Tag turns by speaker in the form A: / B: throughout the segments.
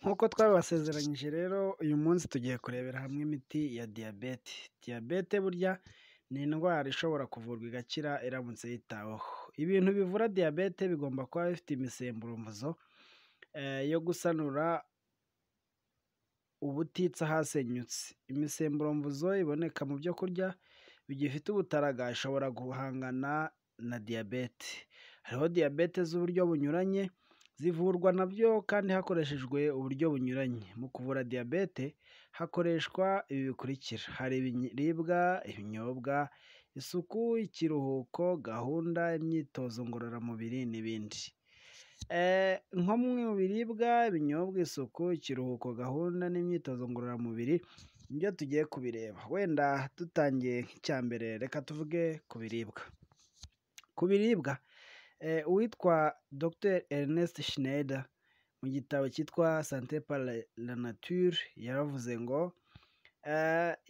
A: Nk'uko twabibasezeranyije rero uyu munsi tugiye kurebera hamwe imiti ya diyabete. Diyabete burya ni indwara ishobora kuvurwa igakira iramutse yitaweho. Ibintu bivura diyabete bigomba kuba bifite imisemburo yo gusanura ubutitsa hasenyutse. Imisemburo iboneka mu byo kurya bigifite ubutaraga ishobora guhangana na diyabete. Hariho diyabete z'uburyo bunyuranye zivurwa nabyo kandi hakoreshejwe uburyo bunyuranye. Mu kuvura diyabete hakoreshwa ibi bikurikira: hari ibiribwa, ibinyobwa, isuku, ikiruhuko, gahunda, imyitozo ngororamubiri n'ibindi. Nko mu biribwa, ibinyobwa, isuku, ikiruhuko, gahunda n'imyitozo ngororamubiri nibyo tugiye kubireba. Wenda dutangiye nk'icya mbere reka tuvuge ku biribwa. Ku biribwa uwitwa Dr Ernest Schneider mu gitabo cyitwa Santé par la nature yaravuze ngo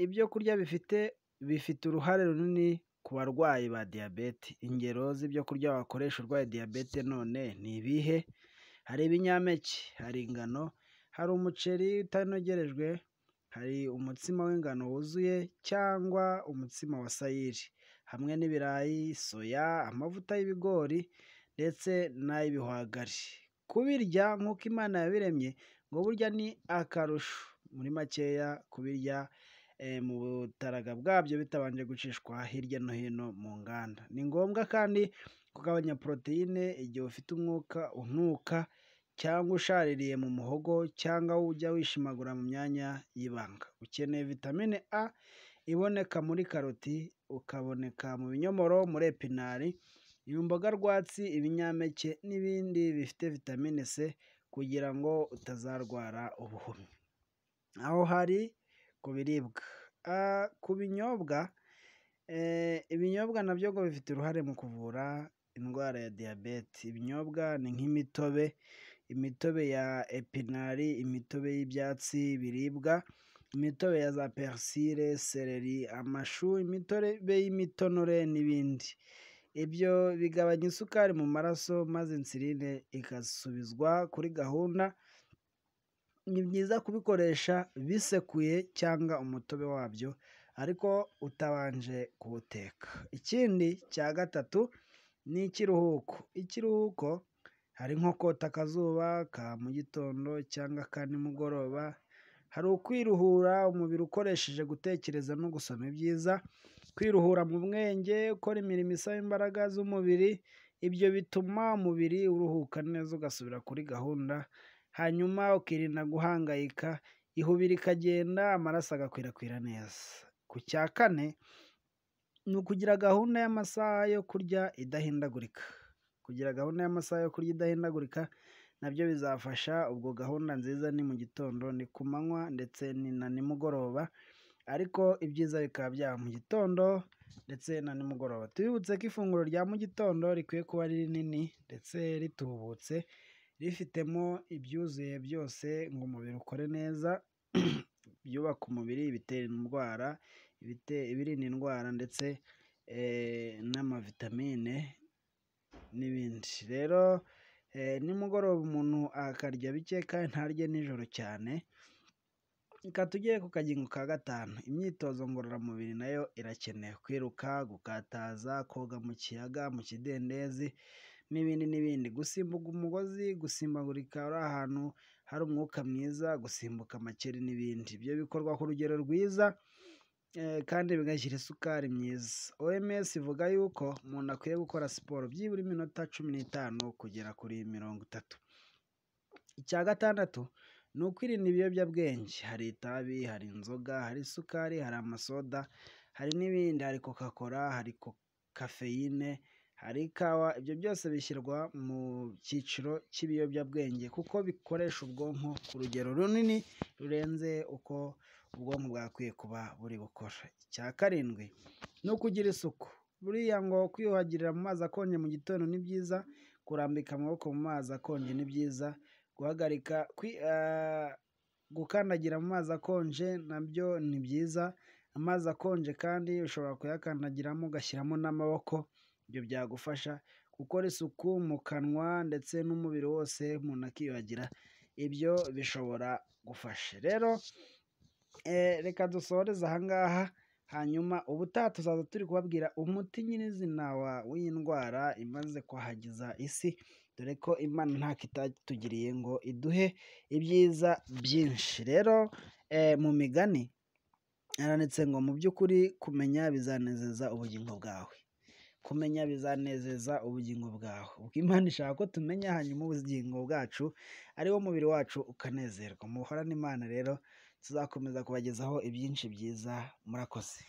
A: ibyo kurya bifite uruhare runini ku barwayi ba diyabete. Ingero z'ibyo kurya wakoresha urwaye diyabete none ni ibihe? Hari ibinyampeke, hari ingano, hari umuceri utanogerejwe, hari umutsima w'ingano wuzuye cyangwa umutsima wa sayiri, hamwe n'ibirayi, soya, amavuta y'ibigori ndetse n'ay'ibihwagari. Kubirya nk'uko Imana yabiremye ngo burya ni akarusho. Muri makeya kubirya mu butaraga bwabyo bitabanje gucishwa hirya no hino mu nganda. Ni ngombwa kandi kugabanya poroteyine igihe ufite umwuka unuka cyangwa ushaririye mu muhogo cyangwa ujya wishimagura mu myanya y'ibanga. Ukeneye vitamine A iboneka muri karoti, ukaboneka mu binyomoro, muri epinari, imboga rwatsi, ibinyampeke n'ibindi bifite vitamine C kugira ngo utazarwara ubuhumyi. Aho hari ku biribwa. Ku binyobwa, ibinyobwa nabyo ngo bifite uruhare mu kuvura indwara ya diyabete. Ibinyobwa ni nk'imitobe, imitobe ya epinari, imitobe y'ibyatsi biribwa, imitobe ya za persile, seleri, amashu, imitobe y'imitonore n'ibindi. Ibyo bigabanya isukari mu maraso maze insuline igasubizwa kuri gahunda. Ni byiza kubikoresha bisekuye cyangwa umutobe wabyo ariko utabanje kuwuteka. Ikindi cya gatatu ni ikiruhuko. Ikiruhuko hari nko kota akazuba ka mu gitondo cyangwa ka nimugoroba. Hari ukwiruhura umubiri ukoresheje gutekereza no gusoma ibyiza, kwiruhura mu bwenge, ukora imirimo isaba imbaraga z'umubiri. Ibyo bituma umubiri uruhuka neza ugasubira kuri gahunda, hanyuma ukirinda guhangayika, ihubira ikagenda, amaraso agakwirakwira neza. Ku cya kane ni ukugira gahunda y'amasaha yo kurya idahindagurika. Kugira gahunda y'amasaha yo kurya idahindagurika nabyo bizafasha. Ubwo gahunda nziza ni mu gitondo, ni ku manywa ndetse ni na nimugoroba, ariko ibyiza bikaba byaba mu gitondo ndetse na nimugoroba. Tubibutse ko ifunguro rya mu gitondo rikwiye kuba ari rinini ndetse ritubutse, rifitemo ibyuzuye byose ngo umubiri ukore neza, ibyubaka umubiri, ibitera indwara, ibirinda indwara ndetse n'amavitamine n'ibindi. Rero nimugoroba umuntu akarya bike kandi ntarye nijoro cyane. Reka tujye ku kagingo ka gatanu. Imyitozo ngororamubiri nayo irakenewe: kwiruka, gukataza, koga mu kiyaga, mu kidendezi n'ibindi. Gusimbuka umugozi, gusimbagurika uri ahantu hari umwuka mwiza, gusimbuka amakeri n'ibindi. Ibyo bikorwa ku rugero rwiza kandi bigashyira isukari myiza. OMS ivuga yuko umuntu akwiye gukora siporo byibura iminota 15 kugera kuri 30. Icya gatandatu ni ukwirinda ibiyobyabwenge. Hari itabi, hari inzoga, hari isukari, hari amasoda, hari n'ibindi, hari coca-cola, hari kafeyine, hari ikawa. Ibyo byose bishyirwa mu cyiciro cy'ibiyobyabwenge kuko bikoresha ubwonko ku rugero runini rurenze uko ubwonko bwakwiye kuba buri gukora. Icya karindwi ni ukugira isuku. Buriya ngo kwiyuhagirira mu mazi akonje mu gitondo ni byiza, kurambika amaboko mu mazi akonje ni byiza, gukandagira mu mazi akonje nabyo ni byiza. Amazi akonje kandi ushobora kuyakandagiramo ugashyiramo n'amaboko. Ibyo byagufasha gukora isuku mu kanwa ndetse n'umubiri wose, umuntu akiyuhagira ibyo bishobora gufasha. Rero reka dusoreze aha ngaha, hanyuma ubutaha tuzaza turi kubabwira umuti nyirizina w'iyi ndwara imaze kwahagiza isi, dore ko Imana ntako itatugiriye ngo iduhe ibyiza byinshi. Rero mu migani haranditse ngo mu by'ukuri kumenya bizanezeza ubugingo bwawe. Kumenya bizanezeza ubugingo bwawe. Ubwo Imana ishaka ko tumenya, hanyuma ubugingo bwacu ari wo mubiri wacu ukanezerwa. Muhorane Imana rero, tuzakomeza kubagezaho ibyinshi byiza. Murakoze.